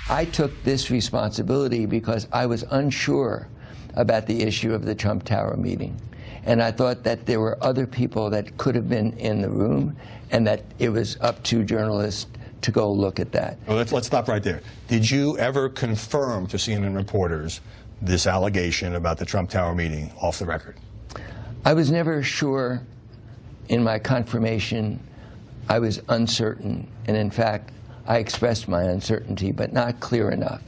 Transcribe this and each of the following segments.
I took this responsibility because I was unsure about the issue of the Trump Tower meeting. And I thought that there were other people that could have been in the room, and that it was up to journalists to go look at that. Well, let's stop right there. Did you ever confirm to CNN reporters this allegation about the Trump Tower meeting off the record? I was never sure. In my confirmation, I was uncertain, and in fact, I expressed my uncertainty, but not clear enough.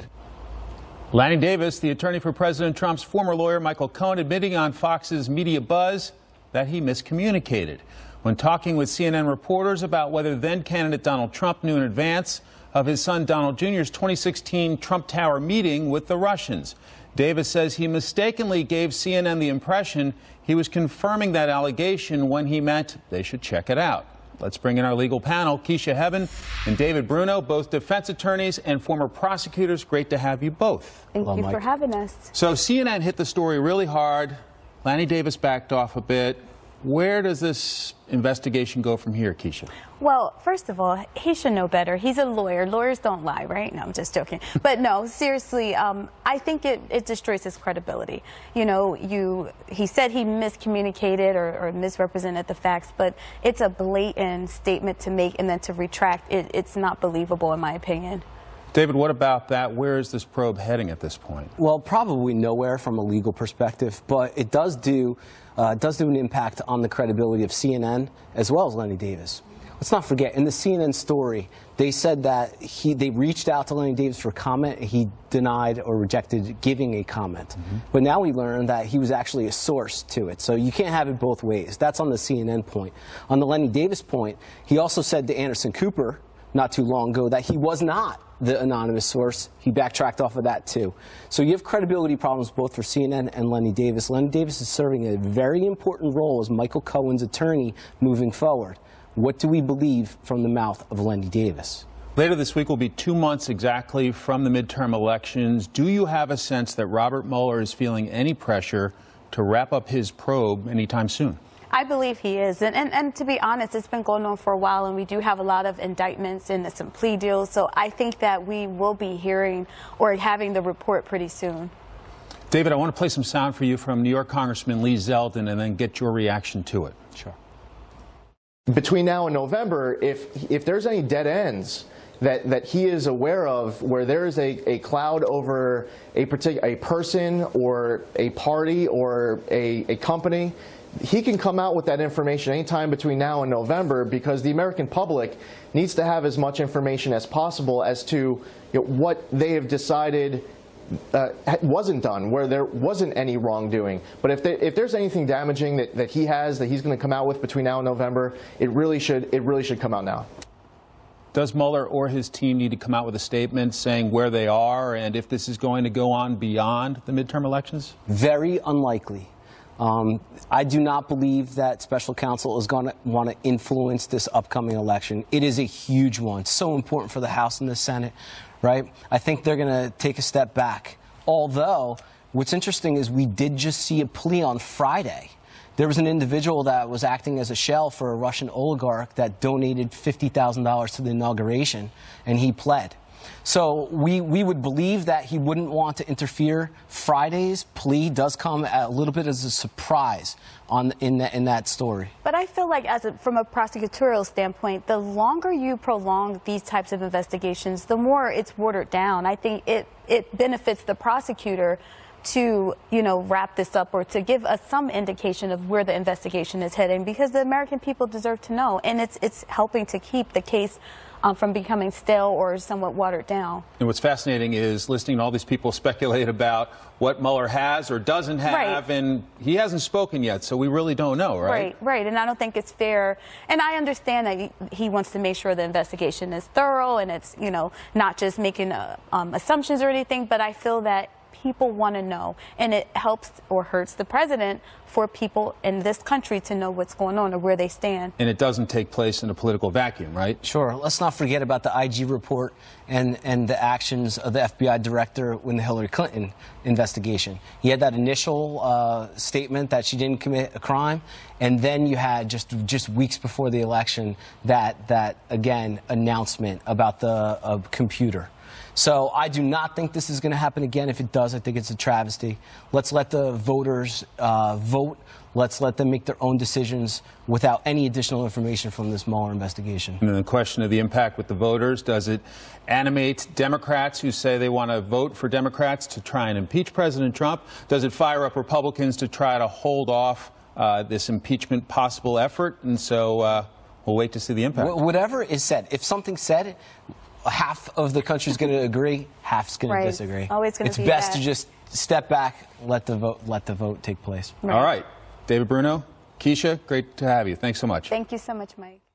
Lanny Davis, the attorney for President Trump's former lawyer Michael Cohen, admitting on Fox's Media Buzz that he miscommunicated when talking with CNN reporters about whether then-candidate Donald Trump knew in advance of his son Donald Jr.'s 2016 Trump Tower meeting with the Russians. Davis says he mistakenly gave CNN the impression he was confirming that allegation when he meant they should check it out. Let's bring in our legal panel, Kisha, Hebbon, and David Bruno, both defense attorneys and former prosecutors. Great to have you both. Thank you for having us. So CNN hit the story really hard. Lanny Davis backed off a bit. Where does this investigation go from here, Kisha? Well, first of all, he should know better. He's a lawyer. Lawyers don't lie, right? No, I'm just joking. But no, seriously, I think it destroys his credibility. You know, he said he miscommunicated or misrepresented the facts, but it's a blatant statement to make and then to retract. It's not believable, in my opinion. David, what about that? Where is this probe heading at this point? Well, probably nowhere from a legal perspective, but it does do an impact on the credibility of CNN as well as Lenny Davis. Let's not forget, in the CNN story, they said that they reached out to Lenny Davis for comment, and he denied or rejected giving a comment. But now we learn that he was actually a source to it. So you can't have it both ways. That's on the CNN point. On the Lenny Davis point, he also said to Anderson Cooper not too long ago that he was not the anonymous source. He backtracked off of that too. So you have credibility problems both for CNN and Lenny Davis. Lenny Davis is serving a very important role as Michael Cohen's attorney moving forward. What do we believe from the mouth of Lenny Davis? Later this week will be 2 months exactly from the midterm elections. Do you have a sense that Robert Mueller is feeling any pressure to wrap up his probe anytime soon? I believe he is. And to be honest, it's been going on for a while, and we do have a lot of indictments and some plea deals. So I think that we will be hearing or having the report pretty soon. David, I want to play some sound for you from New York Congressman Lee Zeldin and then get your reaction to it. Sure. Between now and November, if there's any dead ends that he is aware of, where there is a cloud over a person or a party or a company, he can come out with that information anytime between now and November, because the American public needs to have as much information as possible as to what they have decided wasn't done, where there wasn't any wrongdoing. But if there's anything damaging that he's going to come out with between now and November, it really should come out now. Does Mueller or his team need to come out with a statement saying where they are and if this is going to go on beyond the midterm elections? Very unlikely. I do not believe that special counsel is going to want to influence this upcoming election. It is a huge one, so important for the House and the Senate, right? I think they're going to take a step back. Although, what's interesting is we did just see a plea on Friday. There was an individual that was acting as a shell for a Russian oligarch that donated $50,000 to the inauguration, and he pled. So we would believe that he wouldn't want to interfere. Friday's plea does come a little bit as a surprise in that story. But I feel like from a prosecutorial standpoint, the longer you prolong these types of investigations, the more it's watered down. I think it benefits the prosecutor to, wrap this up or to give us some indication of where the investigation is heading, because the American people deserve to know, and it's helping to keep the case from becoming stale or somewhat watered down. And what's fascinating is listening to all these people speculate about what Mueller has or doesn't have, and he hasn't spoken yet, so we really don't know, right? Right, and I don't think it's fair. And I understand that he wants to make sure the investigation is thorough and it's, not just making assumptions or anything, but I feel that people want to know, and it helps or hurts the president for people in this country to know what's going on or where they stand. And it doesn't take place in a political vacuum, right? Sure. Let's not forget about the IG report and the actions of the FBI director in the Hillary Clinton investigation. He had that initial statement that she didn't commit a crime, and then you had just weeks before the election that again announcement about the computer. So I do not think this is going to happen again. If it does, I think it's a travesty. Let's let the voters vote. Let's let them make their own decisions without any additional information from this Mueller investigation. And then the question of the impact with the voters, does it animate Democrats who say they want to vote for Democrats to try and impeach President Trump? Does it fire up Republicans to try to hold off this impeachment possible effort? And so we'll wait to see the impact. Whatever is said, if something's said, half of the country's going to agree, half's going to disagree. Always going to be It's best to just step back, let the vote take place. All right. David Bruno, Kisha, great to have you. Thanks so much. Thank you so much, Mike.